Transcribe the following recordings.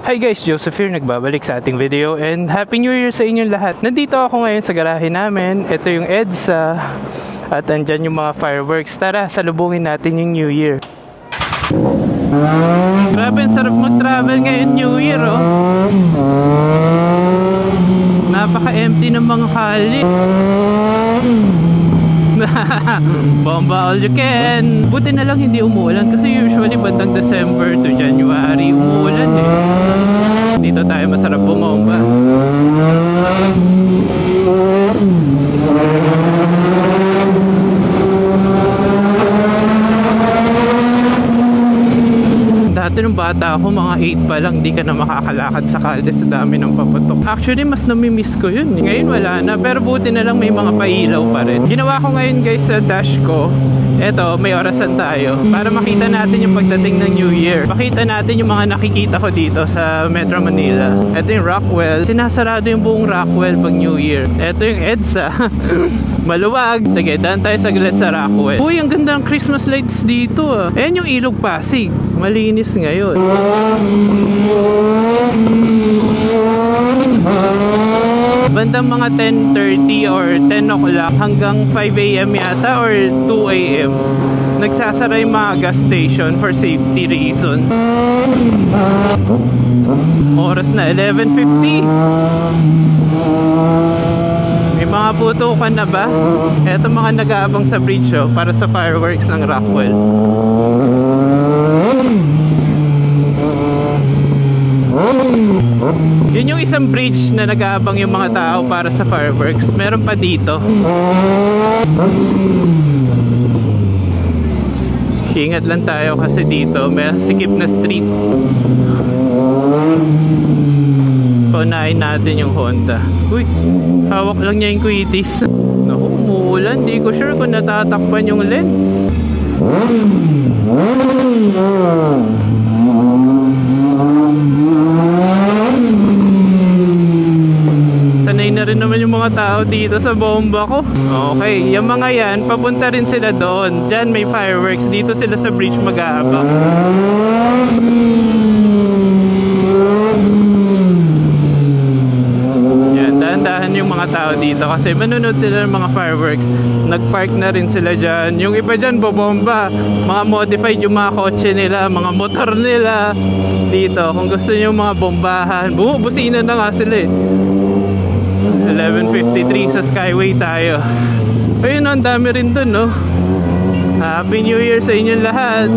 Hi guys, Joseph here, nagbabalik sa ating video and Happy New Year sa inyong lahat. Nandito ako ngayon sa garahe namin. Ito yung EDSA at andyan yung mga fireworks. Tara, salubungin natin yung New Year. Grabe, ang sarap mag-travel ngayon New Year, oh. Napaka-empty ng mga kali. Bomba all you can. Buti na lang hindi umuulan kasi usually bandang December to January umuulan eh. Dito tayo masarap bumomba. Dati nung bata ako, mga 8 pa lang, di ka na makakalakad sa kalde sa dami ng paputok. Actually, mas namimiss ko yun. Ngayon wala na, pero buti na lang may mga pailaw pa rin. Ginawa ko ngayon guys sa dash ko. Eto, may orasan tayo para makita natin yung pagdating ng New Year. Pakita natin yung mga nakikita ko dito sa Metro Manila. Eto yung Rockwell. Sinasarado yung buong Rockwell pag New Year. Eto yung EDSA. Maluwag. Sige, daan tayo saglit sa Rockwell. Uy, ang ganda ng Christmas lights dito ah. Ayan yung Ilog Pasig. Malinis ngayon. Bandang mga 10:30 or 10 o'clock hanggang 5 AM yata or 2 AM nagsasara yung mga gas station for safety reason. Oras na 11:50. May mga putukan na ba? Eto mga nag-aabang sa bridge oh, para sa fireworks ng Rockwell. Yun yung isang bridge na nag-aabang yung mga tao para sa fireworks. Meron pa dito. Ingat lang tayo kasi dito may sikip na street. Paunahin natin yung Honda. Uy, hawak lang niya yung Quitis. Naku, umuulan. Di ko sure kung natatakpan yung lens. Sanay na rin naman yung mga tao dito sa bomba ko. Okay, yung mga yan, papunta rin sila doon. Diyan may fireworks. Dito sila sa bridge mag-aabang. Yan, dahan-dahan yung mga tao dito kasi manunod sila ng mga fireworks. Nag-park na rin sila dyan. Yung iba dyan, bobomba. Mga modified yung mga kotse nila, mga motor nila. Dito, kung gusto nyo yung mga bombahan, busina na nga sila eh. 11:53 sa Skyway tayo. Ayun, ang dami rin dun, no? Happy New Year sa inyong lahat.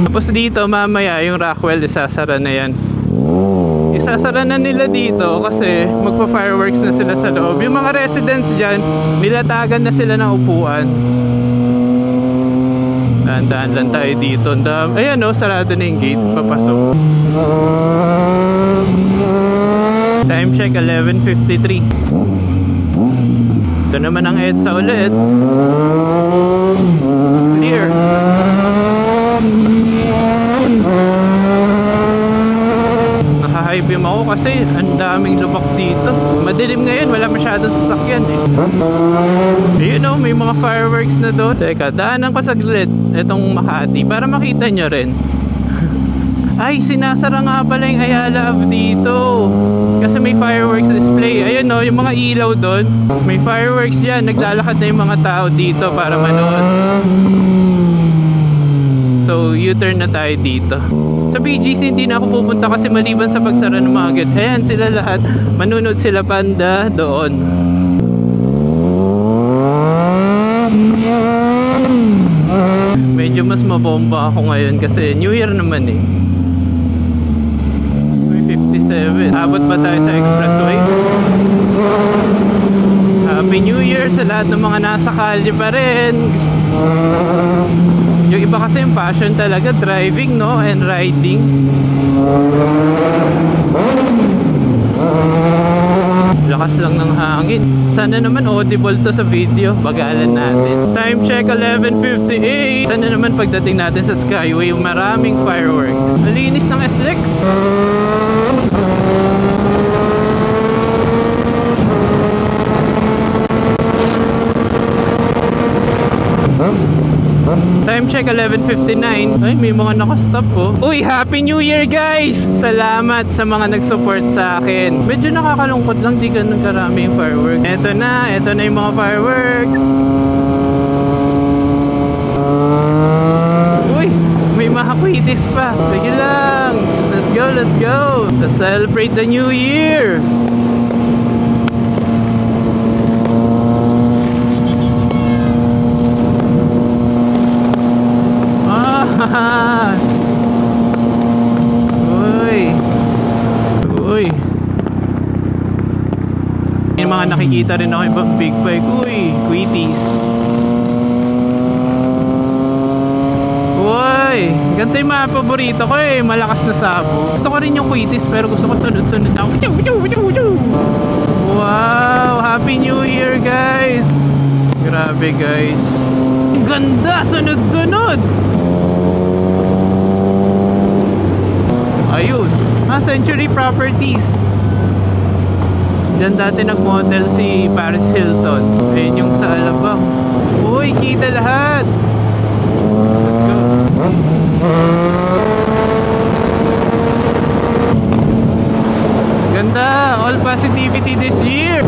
Tapos dito mamaya yung Rockwell isasara na yan. Isasara na nila dito kasi magpa-fireworks na sila sa loob. Yung mga residents dyan, nilatagan na sila ng upuan. Dahan-dahan lang tayo dito. Ayan o, sarado na yung gate. Papasok. Time check, 11:53. Ito naman ang EDSA ulit. Clear. High beam ako kasi ang daming lubak dito. Madilim ngayon, wala masyadong sasakyan eh. You know, may mga fireworks na doon. Teka, daanan ko saglit itong Makati para makita nyo rin. Ay, sinasara nga pala yung Ayala Ave dito kasi may fireworks display. Ayun no, yung mga ilaw doon. May fireworks dyan. Naglalakad na yung mga tao dito para manood. So, U-turn na tayo dito. Sa BGC hindi na ako pupunta kasi maliban sa pagsara ng mga gate. Ayan sila lahat. Manunod sila panda doon. Medyo mas mabomba ako ngayon kasi New Year naman eh. 57. Abot ba tayo sa expressway? Happy New Year sa lahat ng mga nasa kalye pa rin. Yung iba kasi yung passion talaga, driving no, and riding. Lakas lang ng hangin. Sana naman audible to sa video. Bagalan natin. Time check 11:58. Sana naman pagdating natin sa Skyway, maraming fireworks. Malinis ng SLEX. traffic, 11:59. Ay, may mga nakastop po. Uy, Happy New Year guys! Salamat sa mga nag-support sa akin. Medyo nakakalungkot lang, di ganun karami yung fireworks. Ito na yung mga fireworks. Uy, may mga kwitis pa. Sige lang. Let's go. Let's celebrate the New Year. Uy. Yung mga nakikita rin ako ibang big bike. Uy, Quitties. Uy, ganito yung mga paborito ko eh. Malakas na sabo. Gusto ko rin yung Quitties pero gusto ko sunod-sunod na. Wow, Happy New Year guys. Grabe guys. Ganda, sunod-sunod. Ayun, Century Properties. Diyan dati nag-model si Paris Hilton. Ayun yung sa Alabang. Uy, kita lahat. Let's go. Ganda, all positivity this year.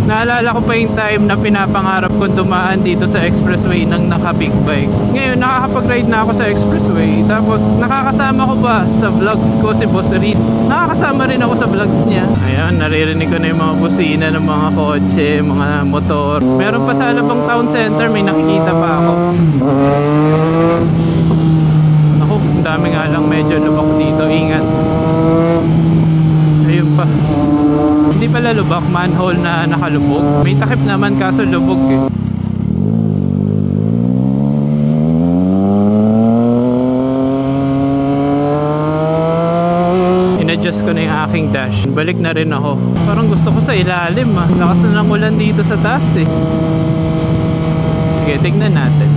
Naalala ko pa yung time na pinapangarap kong dumaan dito sa expressway ng naka-big bike. Ngayon, nakakapag-ride na ako sa expressway. Tapos, nakakasama ko pa sa vlogs ko si Boss Reed. Nakakasama rin ako sa vlogs niya. Ayan, naririnig ko na yung mga busina ng mga kotse, mga motor. Meron pa sa Alabang Town Center, may nakikita pa ako. Ako, ang dami nga lang medyo lubak dito. Ingat. Ayun pa. Hindi pala lubak, manhole na nakalubog. May takip naman kaso lubog eh. In-adjust ko na yung aking dash. Balik na rin ako. Parang gusto ko sa ilalim ah. Lakas na ng ulan dito sa taas eh. Sige, tignan natin.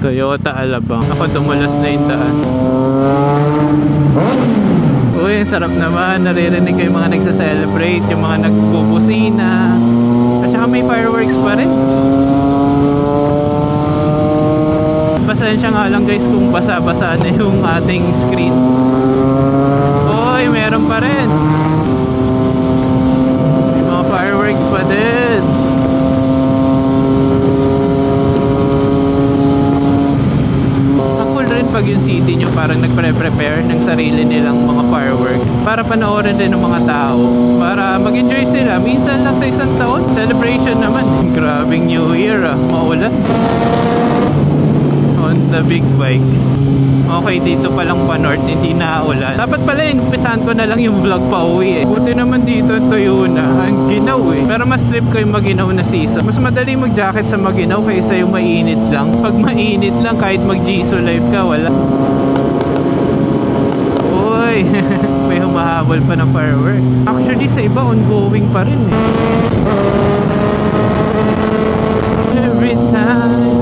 Toyota Alabang. Ako, dumulas na yung daan. Uy, sarap naman. Naririnig ko yung mga nagsa-celebrate, yung mga nagbubusina. At saka may fireworks pa rin. Pasensya nga lang guys kung basa-basa na yung ating screen. Uy, meron pa rin. May mga fireworks pa din. Pag yung city nyo parang nagpre-prepare ng sarili nilang mga fireworks para panoorin din ng mga tao, para mag-enjoy sila minsan lang sa isang taon. Celebration naman. Grabing New Year ah, maulan on the big bikes. Okay, dito pa lang pa north, hindi na ulan. Dapat pala umpisahan ko na lang yung vlog pa uwi eh. Buti naman dito Toyona, ang ginaw eh. Pero mas trip ko yung maginaw na season. Mas madali mag-jacket sa maginaw kaysa yung mainit lang. Pag mainit lang, kahit mag-Jisoo live ka, wala. Uy, may humahabol pa ng firework. Actually sa iba ongoing pa rin eh. Every time.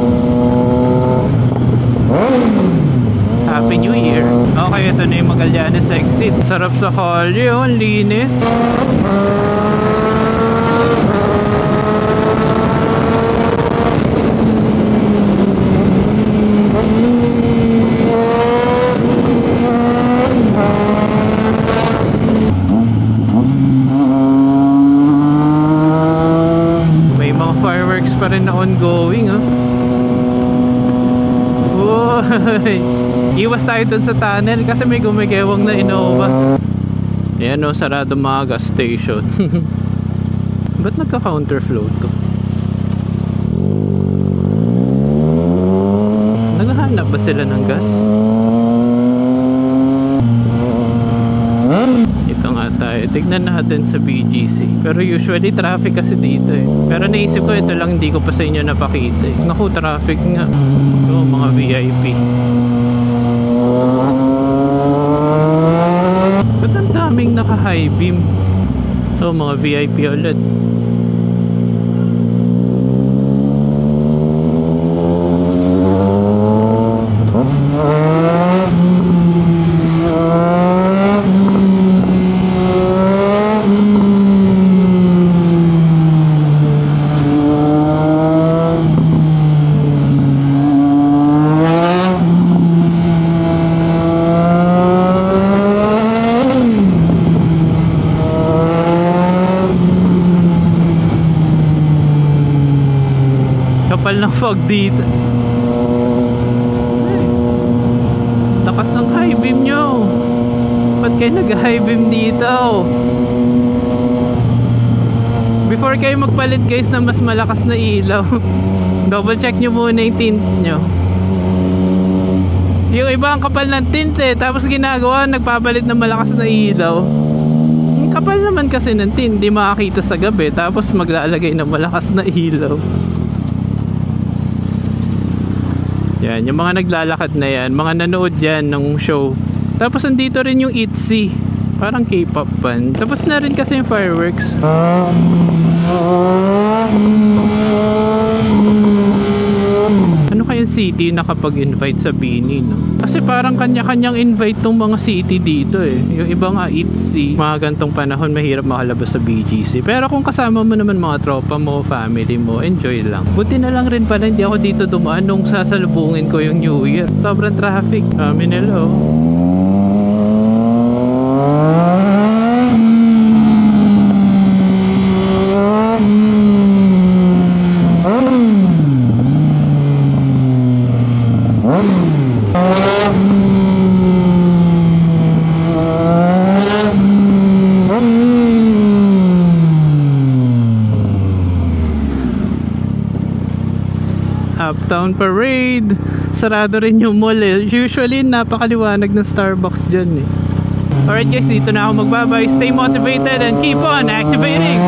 Happy New Year. Okay, ito na yung Magallanes exit. Sarap sa kalye, oh, linis. May mga fireworks pa rin na ongoing, oh. Iwas tayo dun sa tunnel kasi may gumigewang na Innova. Ayan o, sarado mga gas station. Ba't nagka-counterflow to? Naghahanap ba sila ng gas? Ito nga tayo, tignan natin sa BGC. Pero usually traffic kasi dito eh. Pero naisip ko ito lang, hindi ko pa sa inyo napakita eh. Naku, traffic nga. Ito, mga VIP. Ba't ang daming naka-high beam? Ito, mga VIP ulit. kapal ng fog dito. Ay, lakas ng high beam nyo. Ba't kayo nag-high beam dito? Before kayo magpalit guys na mas malakas na ilaw, double check nyo muna yung tint nyo. Yung iba ang kapal ng tint eh, tapos ginagawa nagpapalit ng malakas na ilaw. Yung kapal naman kasi ng tint, hindi makakita sa gabi, tapos maglalagay ng malakas na ilaw. Yan, yung mga naglalakad na yan, mga nanood yan ng show. Tapos andito rin yung ITZY, parang K-pop band. Tapos na rin kasi yung fireworks. Ano kayang city nakapag-invite sa Bini, no? Kasi parang kanya-kanyang invite tong mga city dito eh. Yung iba nga ITZY, mga gantong panahon mahirap makalabas sa BGC. Pero kung kasama mo naman mga tropa mo, family mo, enjoy lang. Buti na lang rin pala hindi ako dito dumaan nung sasalubungin ko yung New Year. Sobrang traffic. Hello. Uptown Parade. Sarado rin yung mall eh. Usually napakaliwanag ng Starbucks dyan eh. Alright guys, dito na ako magbabay. Stay motivated and keep on activating.